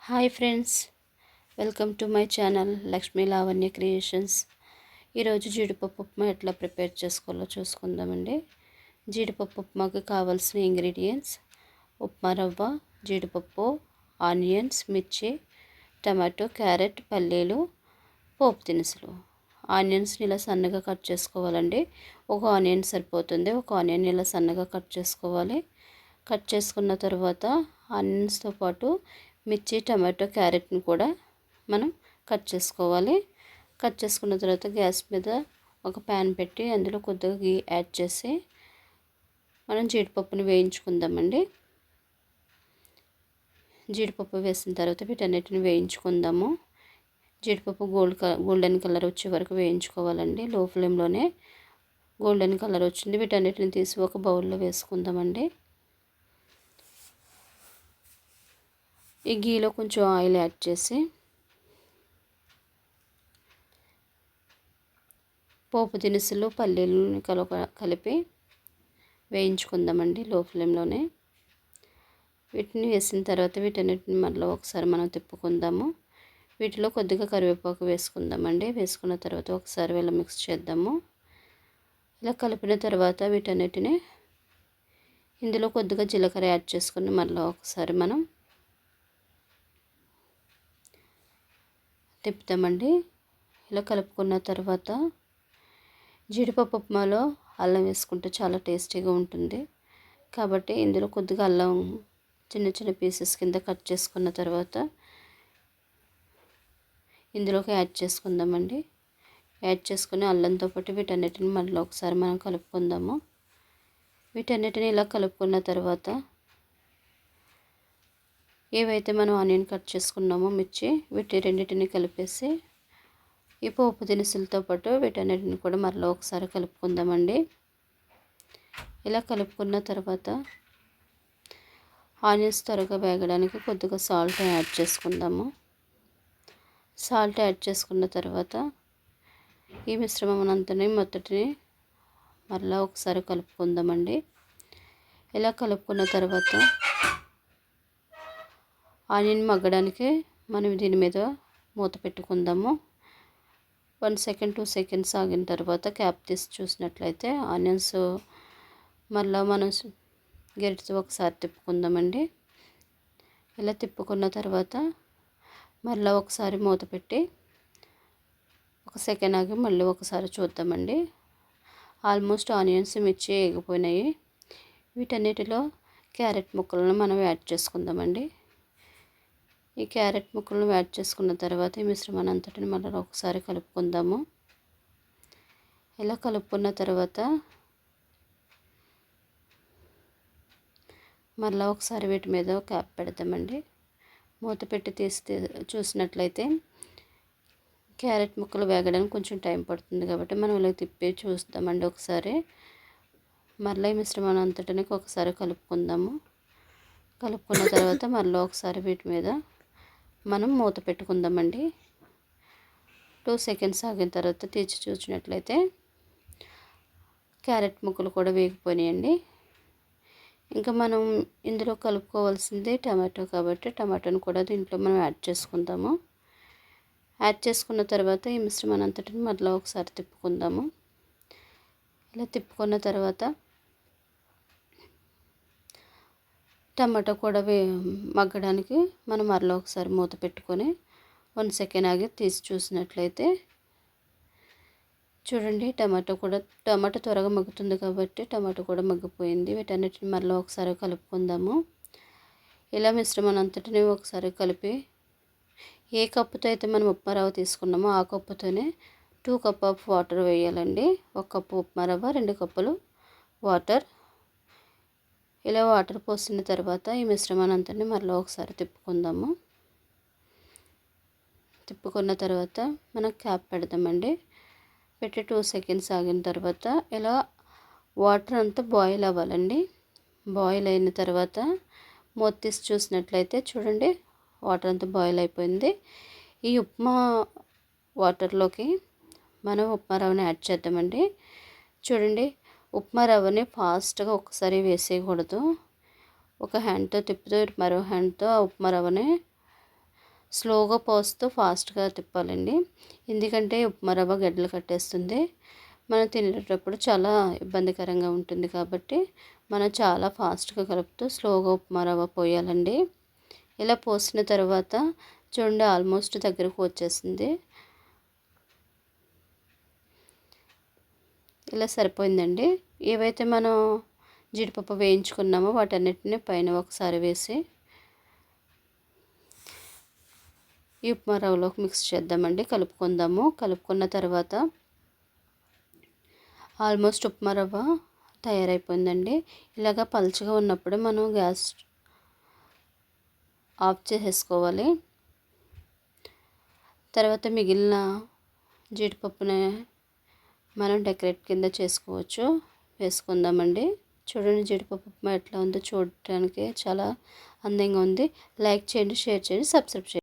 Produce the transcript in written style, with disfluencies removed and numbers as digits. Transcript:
Hi friends, welcome to my channel Lakshmi Lavanya creations. ఈరోజు జీడిపప్పు ఉప్మా ఎట్లా ప్రిపేర్ చేసుకోవాలో చూసుకుందామండి. జీడిపప్పు ఉప్మాకి కావాల్సిన ఇంగ్రీడియంట్స్: ఉప్మా రవ్వ, జీడిపప్పు, ఆనియన్స్, మిర్చి, టమాటో, క్యారెట్, పల్లీలు, పోపు దినుసులు. ఆనియన్స్ని ఇలా సన్నగా కట్ చేసుకోవాలండి. ఒక ఆనియన్ సరిపోతుంది. ఒక ఆనియన్ ఇలా సన్నగా కట్ చేసుకోవాలి. కట్ చేసుకున్న తర్వాత ఆనియన్స్తో పాటు మిర్చి, టమాటో, క్యారెట్ని కూడా మనం కట్ చేసుకోవాలి. కట్ చేసుకున్న తర్వాత గ్యాస్ మీద ఒక ప్యాన్ పెట్టి అందులో కొద్దిగా గీ యాడ్ చేసి మనం జీడిపప్పుని వేయించుకుందామండి. జీడిపప్పు వేసిన తర్వాత వీటన్నిటిని వేయించుకుందాము. జీడిపప్పు గోల్డెన్ కలర్ వచ్చే వరకు వేయించుకోవాలండి. లో ఫ్లేమ్లోనే గోల్డెన్ కలర్ వచ్చింది. వీటన్నిటిని తీసి ఒక బౌల్లో వేసుకుందామండి. ఈ గీలో కొంచెం ఆయిల్ యాడ్ చేసి పోపు దినుసులు, పల్లీలను కలిపి వేయించుకుందామండి లో ఫ్లేమ్లోనే. వీటిని వేసిన తర్వాత వీటన్నిటిని మళ్ళీ ఒకసారి మనం తిప్పుకుందాము. వీటిలో కొద్దిగా కరివేపాకు వేసుకుందామండి. వేసుకున్న తర్వాత ఒకసారి వీళ్ళ మిక్స్ చేద్దాము. ఇలా కలిపిన తర్వాత వీటన్నిటిని ఇందులో కొద్దిగా జీలకర్ర యాడ్ చేసుకుని మళ్ళీ ఒకసారి మనం తిప్పుతామండి. ఇలా కలుపుకున్న తర్వాత జీడిపప్పు ఉప్మాలో అల్లం వేసుకుంటే చాలా టేస్టీగా ఉంటుంది. కాబట్టి ఇందులో కొద్దిగా అల్లం చిన్న చిన్న పీసెస్ కింద కట్ చేసుకున్న తర్వాత ఇందులోకి యాడ్ చేసుకుందామండి. యాడ్ చేసుకుని అల్లంతో పాటు వీటన్నిటిని మళ్ళీ ఒకసారి మనం కలుపుకుందాము. వీటన్నిటిని ఇలా కలుపుకున్న తర్వాత ఏవైతే మనం ఆనియన్ కట్ చేసుకున్నామో మిర్చి, వీటి రెండింటిని కలిపేసి ఈ పోపు దినుసులతో పాటు వీటన్నిటిని కూడా మరలా ఒకసారి కలుపుకుందామండి. ఇలా కలుపుకున్న తర్వాత ఆనియన్స్ త్వరగా వేగడానికి కొద్దిగా సాల్ట్ యాడ్ చేసుకుందాము. సాల్ట్ యాడ్ చేసుకున్న తర్వాత ఈ మిశ్రమం అంతని మొదటిని మరలా ఒకసారి కలుపుకుందామండి. ఇలా కలుపుకున్న తర్వాత ఆనియన్ మగ్గడానికి మనం దీని మీద మూత పెట్టుకుందాము. 1 సెకండ్ 2 సెకండ్స్ ఆగిన తర్వాత క్యాప్ తీసి చూసినట్లయితే ఆనియన్స్ మళ్ళీ మనం గరిటెతో ఒకసారి తిప్పుకుందామండి. ఇలా తిప్పుకున్న తర్వాత మళ్ళీ ఒకసారి మూత పెట్టి 1 సెకండ్ ఆగి మళ్ళీ ఒకసారి చూద్దామండి. ఆల్మోస్ట్ ఆనియన్స్, మిర్చి వేగిపోయినాయి. వీటన్నిటిలో క్యారెట్ ముక్కలను మనం యాడ్ చేసుకుందామండి. ఈ క్యారెట్ ముక్కలను యాడ్ చేసుకున్న తర్వాత ఈ మిశ్రమాన్ని అంతటిని మళ్ళీ ఒకసారి కలుపుకుందాము. ఇలా కలుపుకున్న తర్వాత మళ్ళీ ఒకసారి వీటి మీద క్యాప్ పెడతామండి. మూత పెట్టి తీసి చూసినట్లయితే క్యారెట్ ముక్కలు వేగడానికి కొంచెం టైం పడుతుంది కాబట్టి మనం ఇలా తిప్పి చూస్తామండి. ఒకసారి మళ్ళీ ఈ మిశ్రమాన్ని అంతటిని ఒకసారి కలుపుకుందాము. కలుపుకున్న తర్వాత మళ్ళీ ఒకసారి వీటి మీద మనం మూత పెట్టుకుందామండి. 2 సెకండ్స్ ఆగిన తర్వాత తీసి చూసినట్లయితే క్యారెట్ ముక్కలు కూడా వేగిపోయినాయండి. ఇంకా మనం ఇందులో కలుపుకోవాల్సింది టమాటో కాబట్టి టమాటోని కూడా దీంట్లో మనం యాడ్ చేసుకుందాము. యాడ్ చేసుకున్న తర్వాత ఈ మిశ్రమాన్ని అంతటిని మళ్ళీ ఒకసారి తిప్పుకుందాము. ఇలా తిప్పుకున్న తర్వాత టమాటో కూడా మగ్గడానికి మనం మరలా ఒకసారి మూత పెట్టుకొని 1 సెకండ్ ఆగి తీసి చూసినట్లయితే చూడండి, టమాటో త్వరగా మగ్గుతుంది కాబట్టి టమాటో కూడా మగ్గిపోయింది. వీటన్నిటిని మరలా ఒకసారి కలుపుకుందాము. ఇలా మిశ్రమాన్ని అంతటిని ఒకసారి కలిపి ఏ కప్పుతో అయితే మనం ఉప్మా రవ్వ తీసుకున్నామో ఆ కప్పుతోనే 2 కప్ ఆఫ్ వాటర్ వేయాలండి. 1 కప్పు ఉప్మా రవ్వ, 2 కప్పులు వాటర్. ఇలా వాటర్ పోసిన తర్వాత ఈ మిశ్రమాన్ని అంతని మరలా ఒకసారి తిప్పుకుందాము. తిప్పుకున్న తర్వాత మనం క్యాప్ పెడదామండి. పెట్టి 2 సెకండ్స్ ఆగిన తర్వాత ఇలా వాటర్ అంతా బాయిల్ అవ్వాలండి. బాయిల్ అయిన తర్వాత మూత తీసి చూసినట్లయితే చూడండి, వాటర్ అంతా బాయిల్ అయిపోయింది. ఈ ఉప్మా వాటర్లోకి మనం ఉప్మా రవ్వని యాడ్ చేద్దామండి. చూడండి, ఉప్మా రవ్వని ఫాస్ట్గా ఒకసారి వేసేయకూడదు. ఒక హ్యాండ్తో తిప్పుతూ మరో హ్యాండ్తో ఆ ఉప్మా రవ్వని స్లోగా పోస్తూ ఫాస్ట్గా తిప్పాలండి. ఎందుకంటే ఉప్మా రవ్వ గడ్డలు కట్టేస్తుంది. మనం తినేటప్పుడు చాలా ఇబ్బందికరంగా ఉంటుంది కాబట్టి మనం చాలా ఫాస్ట్గా కలుపుతూ స్లోగా ఉప్మా రవ్వ పోయాలండి. ఇలా పోసిన తర్వాత చూడండి ఆల్మోస్ట్ దగ్గరకు వచ్చేసింది. ఇలా సరిపోయిందండి. ఏవైతే మనం జీడిపప్పు వేయించుకున్నామో వాటన్నిటిని పైన ఒకసారి వేసి ఈ ఉప్మా రవ్వలోకి మిక్స్ చేద్దామండి. కలుపుకున్న తర్వాత ఆల్మోస్ట్ ఉప్మా రవ్వ తయారైపోయిందండి. ఇలాగ పలుచగా ఉన్నప్పుడు మనం గ్యాస్ ఆఫ్ చేసేసుకోవాలి. తర్వాత మిగిలిన జీడిపప్పుని మనం డెకరేట్ కింద చేసుకోవచ్చు. వేసుకుందామండి. చూడండి జీడిపప్పు ఉప్మా ఎట్లా ఉందో చూడటానికి చాలా అందంగా ఉంది. లైక్ చేయండి, షేర్ చేయండి, సబ్స్క్రైబ్ చేయండి.